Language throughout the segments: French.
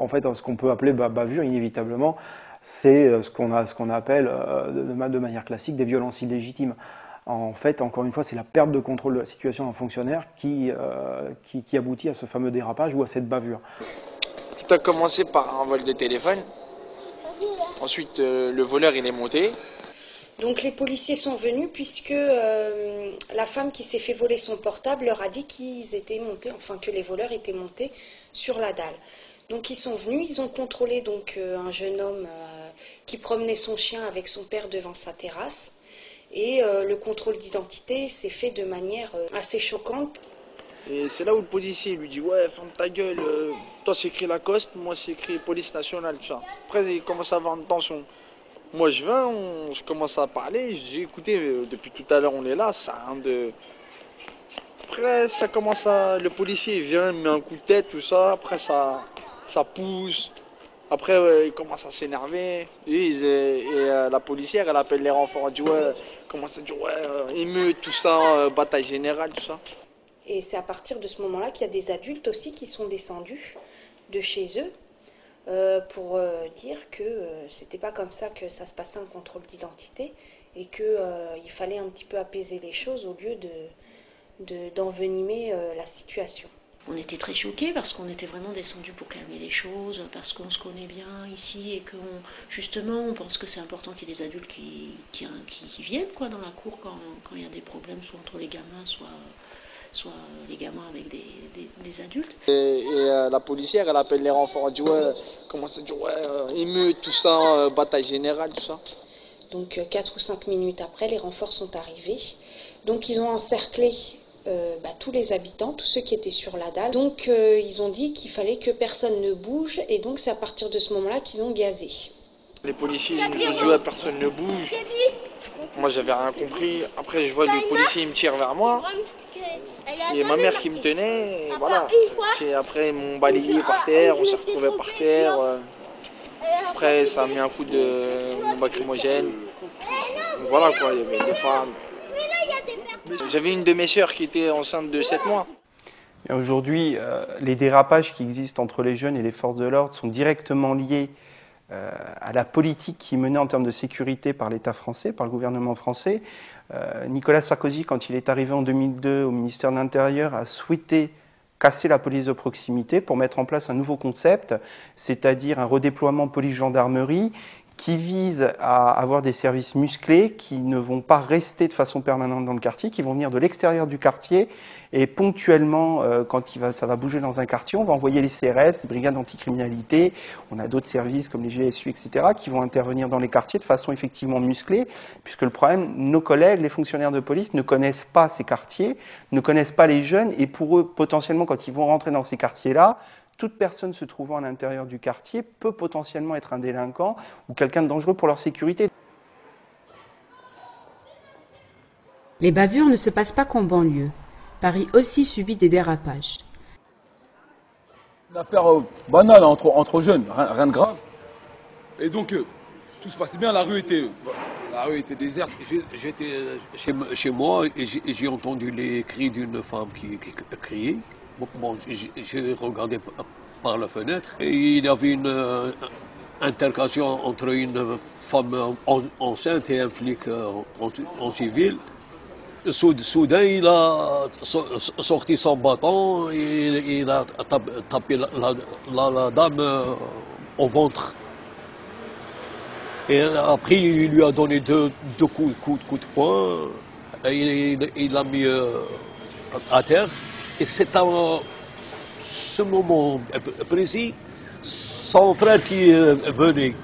en fait, ce qu'on peut appeler bavure, inévitablement, c'est ce qu'on appelle de manière classique des violences illégitimes. En fait, encore une fois, c'est la perte de contrôle de la situation d'un fonctionnaire qui aboutit à ce fameux dérapage ou à cette bavure. Tout a commencé par un vol de téléphone. Ensuite, le voleur il est monté. Donc les policiers sont venus puisque la femme qui s'est fait voler son portable leur a dit qu'ils étaient montés, enfin que les voleurs étaient montés sur la dalle. Donc ils sont venus, ils ont contrôlé donc un jeune homme qui promenait son chien avec son père devant sa terrasse. Et le contrôle d'identité s'est fait de manière assez choquante. Et c'est là où le policier lui dit ouais, ferme ta gueule, toi c'est écrit Lacoste, moi c'est écrit police nationale, tout ça. Après il commence à avoir une tension. Moi je viens, je commence à parler, je dis écoutez, depuis tout à l'heure on est là, ça a rien de... Après ça commence à... Le policier il vient, il met un coup de tête, tout ça, après ça pousse. Après, il commence à s'énerver. Et la policière, elle appelle les renforts. Elle dit ouais, commence à dire ouais, émeute, tout ça, bataille générale, tout ça. Et c'est à partir de ce moment-là qu'il y a des adultes aussi qui sont descendus de chez eux pour dire que c'était pas comme ça que ça se passait un contrôle d'identité et qu'il fallait un petit peu apaiser les choses au lieu d'envenimer la situation. On était très choqués parce qu'on était vraiment descendus pour calmer les choses, parce qu'on se connaît bien ici et que justement on pense que c'est important qu'il y ait des adultes qui viennent quoi, dans la cour quand il y a des problèmes, soit entre les gamins, soit les gamins avec des adultes. Et la policière, elle appelle les renforts, elle dit ouais, commence à dire ouais, émeute, tout ça, bataille générale, tout ça. Donc 4 ou 5 minutes après, les renforts sont arrivés. Donc ils ont encerclé tous les habitants, tous ceux qui étaient sur la dalle. Donc ils ont dit qu'il fallait que personne ne bouge et donc c'est à partir de ce moment-là qu'ils ont gazé. Les policiers ils nous ont dit ouais, personne ne bouge. Moi j'avais rien compris. Après je vois le policier il me tire vers moi. Et ma mère qui me tenait, et voilà. Après ils m'ont balayé par terre, on s'est retrouvés par terre. Après ça a mis un coup de lacrymogène. Donc voilà quoi, il y avait des femmes. J'avais une de mes sœurs qui était enceinte de 7 mois. Aujourd'hui, les dérapages qui existent entre les jeunes et les forces de l'ordre sont directement liés à la politique qui est menée en termes de sécurité par l'État français, par le gouvernement français. Nicolas Sarkozy, quand il est arrivé en 2002 au ministère de l'Intérieur, a souhaité casser la police de proximité pour mettre en place un nouveau concept, c'est-à-dire un redéploiement police-gendarmerie qui vise à avoir des services musclés qui ne vont pas rester de façon permanente dans le quartier, qui vont venir de l'extérieur du quartier et ponctuellement, quand ça va bouger dans un quartier, on va envoyer les CRS, les brigades anticriminalité, on a d'autres services comme les GSU, etc., qui vont intervenir dans les quartiers de façon effectivement musclée, puisque le problème, nos collègues, les fonctionnaires de police ne connaissent pas ces quartiers, ne connaissent pas les jeunes, et pour eux, potentiellement, quand ils vont rentrer dans ces quartiers-là, toute personne se trouvant à l'intérieur du quartier peut potentiellement être un délinquant ou quelqu'un de dangereux pour leur sécurité. Les bavures ne se passent pas qu'en banlieue. Paris aussi subit des dérapages. Une affaire banale entre jeunes, rien de grave. Et donc, tout se passait bien, la rue était déserte. J'étais chez moi et j'ai entendu les cris d'une femme qui criait. Bon, j'ai regardé par la fenêtre et il y avait une altercation entre une femme enceinte et un flic en civil. Soudain, il a sorti son bâton et il a tapé la dame au ventre. Et après, il lui a donné deux coups de poing et il l'a mis à terre. Et c'est à ce moment précis, son frère qui venait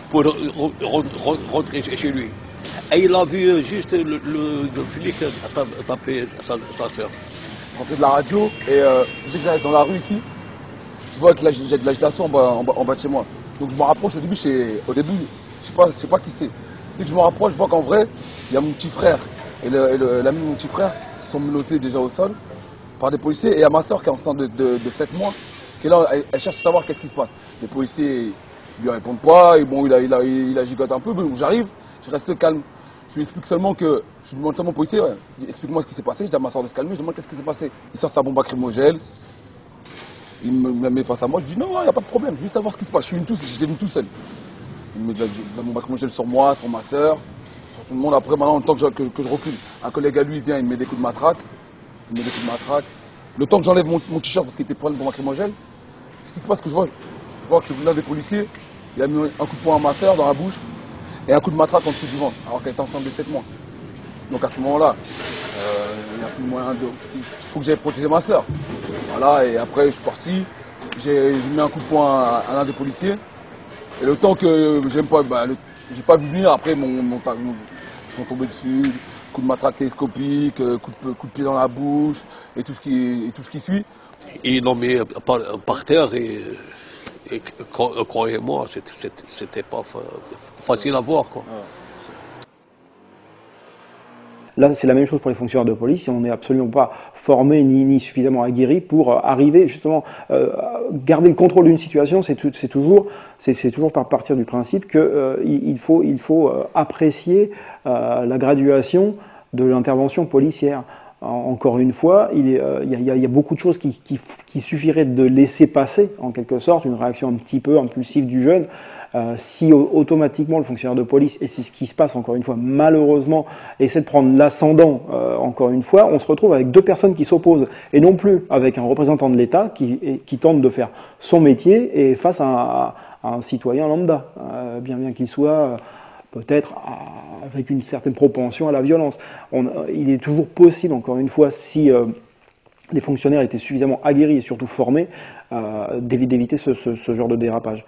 pour rentrer chez lui. Et il a vu juste le flic taper sa soeur. On fait de la radio et vu que j'arrive dans la rue ici, je vois que j'ai de l'agitation en bas de chez moi. Donc je me rapproche au début, je sais pas qui c'est. Dès que je me rapproche, je vois qu'en vrai, il y a mon petit frère et l'ami de mon petit frère qui sont menottés déjà au sol par des policiers, et il y a ma soeur qui est enceinte de 7 mois, qui est là, elle cherche à savoir qu'est-ce qui se passe. Les policiers ne lui répondent pas, et bon, il a gigoté un peu, mais j'arrive, je reste calme. Je lui explique seulement que, je lui demande seulement au policier, explique-moi ce qui s'est passé, je dis à ma soeur de se calmer, je demande qu'est-ce qui s'est passé. Il sort sa bombe lacrymogène, Il me met face à moi, je dis non, il n'y a pas de problème, je veux juste savoir ce qui se passe. J'étais venu tout seul. Il me met mon lacrymogène sur moi, sur ma soeur, sur tout le monde. Après, maintenant, le temps que je recule, un collègue à lui vient, il me met des coups de matraque. Le temps que j'enlève mon t-shirt parce qu'il était prêt pour ma lacrymogène, ce qui se passe, que je vois que l'un des policiers, il a mis un coup de poing à ma soeur dans la bouche et un coup de matraque en dessous du ventre, alors qu'elle était enceinte de 7 mois. Donc à ce moment-là, il n'y a plus moyen de. Il faut que j'aille protéger ma soeur. Voilà, et après je suis parti, j'ai mis un coup de poing à l'un des policiers. Et le temps que j'aime pas, j'ai pas vu venir, après ils sont tombés dessus, coup de matraque télescopique, coup de pied dans la bouche, et tout ce qui suit. Ils l'ont mis par terre et croyez-moi, c'était pas facile à voir, quoi. Là, c'est la même chose pour les fonctionnaires de police. On n'est absolument pas formé ni suffisamment aguerri pour arriver justement garder le contrôle d'une situation. C'est toujours par partir du principe qu'il faut apprécier la graduation de l'intervention policière. Encore une fois, il y a beaucoup de choses qui suffiraient de laisser passer, en quelque sorte, une réaction un petit peu impulsive du jeune. Si automatiquement le fonctionnaire de police, et c'est ce qui se passe encore une fois malheureusement, essaie de prendre l'ascendant, encore une fois, on se retrouve avec deux personnes qui s'opposent, et non plus avec un représentant de l'État qui tente de faire son métier et face à un citoyen lambda, bien qu'il soit peut-être avec une certaine propension à la violence. Il est toujours possible, encore une fois, si les fonctionnaires étaient suffisamment aguerris et surtout formés, d'éviter ce genre de dérapage.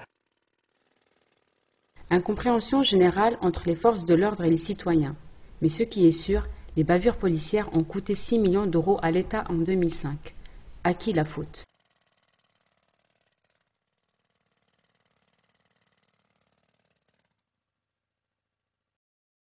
Incompréhension générale entre les forces de l'ordre et les citoyens. Mais ce qui est sûr, les bavures policières ont coûté 6 millions d'euros à l'État en 2005. À qui la faute ?